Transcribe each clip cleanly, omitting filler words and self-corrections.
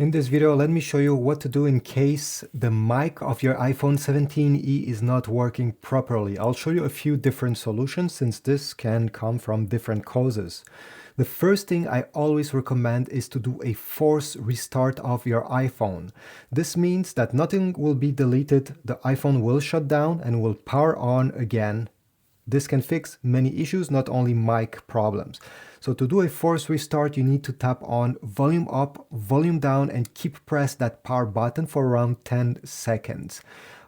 In this video, let me show you what to do in case the mic of your iPhone 17e is not working properly. I'll show you a few different solutions since this can come from different causes. The first thing I always recommend is to do a force restart of your iPhone. This means that nothing will be deleted, the iPhone will shut down and will power on again. This can fix many issues, not only mic problems. So to do a force restart, you need to tap on volume up, volume down, and keep press that power button for around 10 seconds.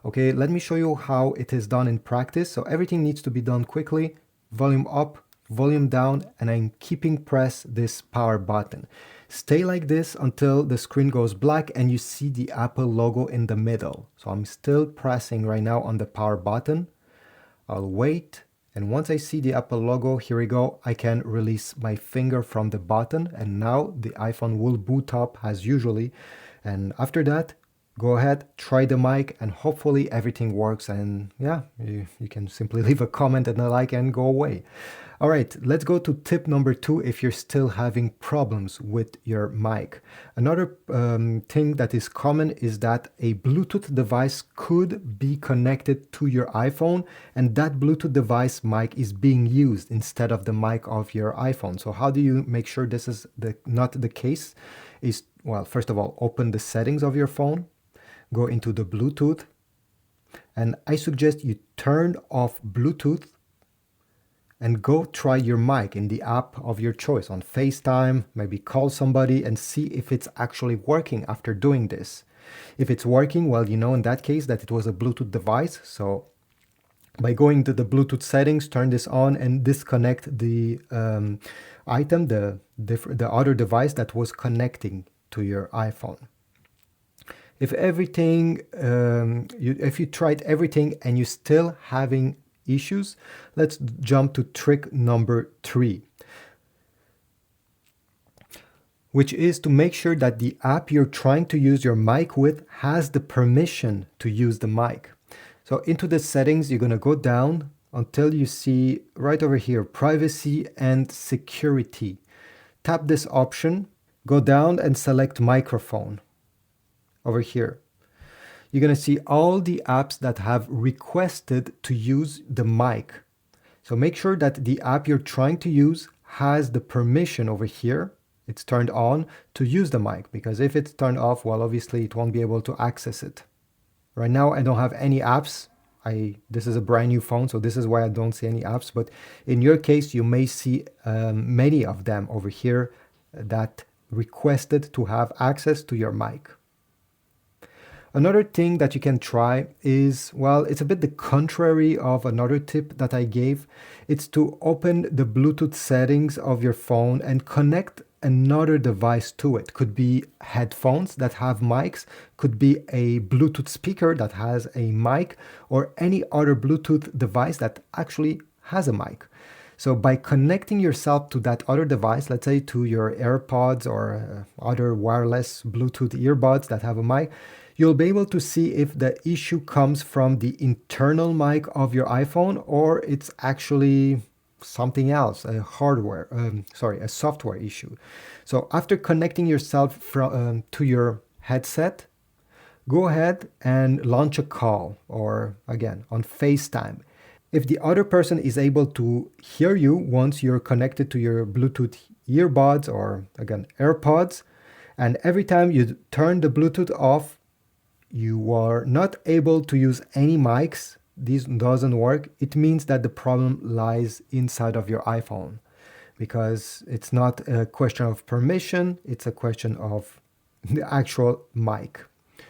Okay, let me show you how it is done in practice. So everything needs to be done quickly. Volume up, volume down, and I'm keeping press this power button. Stay like this until the screen goes black and you see the Apple logo in the middle. So I'm still pressing right now on the power button. I'll wait, and once I see the Apple logo, here we go, I can release my finger from the button, and now the iPhone will boot up as usually. And after that, go ahead, try the mic, and hopefully everything works, and yeah, you can simply leave a comment and a like and go away. All right, let's go to tip number 2 if you're still having problems with your mic. Another thing that is common is that a Bluetooth device could be connected to your iPhone, and that Bluetooth device mic is being used instead of the mic of your iPhone. So how do you make sure this is not the case? Is, well, first of all, open the settings of your phone, go into the Bluetooth, and I suggest you turn off Bluetooth and go try your mic in the app of your choice on FaceTime, maybe call somebody and see if it's actually working after doing this. If it's working, well, you know in that case that it was a Bluetooth device. So by going to the Bluetooth settings, turn this on and disconnect the item, the other device that was connecting to your iPhone. If everything, if you tried everything and you're still having issues, let's jump to trick number 3, which is to make sure that the app you're trying to use your mic with has the permission to use the mic. So into the settings, you're going to go down until you see right over here, privacy and security. Tap this option, go down and select microphone over here. You're going to see all the apps that have requested to use the mic. So make sure that the app you're trying to use has the permission over here. It's turned on to use the mic, because if it's turned off, well, obviously it won't be able to access it. Right now, I don't have any apps. This is a brand new phone, so this is why I don't see any apps. But in your case, you may see many of them over here that requested to have access to your mic. Another thing that you can try is, well, it's a bit the contrary of another tip that I gave. It's to open the Bluetooth settings of your phone and connect another device to it. Could be headphones that have mics, could be a Bluetooth speaker that has a mic, or any other Bluetooth device that actually has a mic. So by connecting yourself to that other device, let's say to your AirPods or other wireless Bluetooth earbuds that have a mic, you'll be able to see if the issue comes from the internal mic of your iPhone or it's actually something else, a software issue. So after connecting yourself to your headset, go ahead and launch a call, or again on FaceTime. If the other person is able to hear you once you're connected to your Bluetooth earbuds or again AirPods, and every time you turn the Bluetooth off, you are not able to use any mics, this doesn't work, it means that the problem lies inside of your iPhone, because it's not a question of permission, it's a question of the actual mic.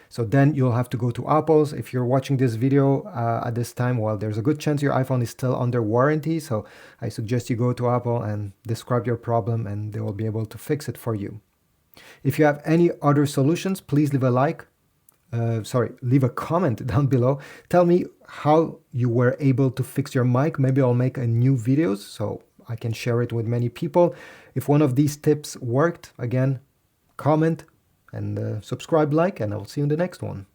So then you'll have to go to Apple's. If you're watching this video at this time, well, there's a good chance your iPhone is still under warranty, so I suggest you go to Apple and describe your problem and they will be able to fix it for you. If you have any other solutions, please leave a comment down below. Tell me how you were able to fix your mic. Maybe I'll make a new videos so I can share it with many people. If one of these tips worked, again, comment and subscribe, like, and I'll see you in the next one.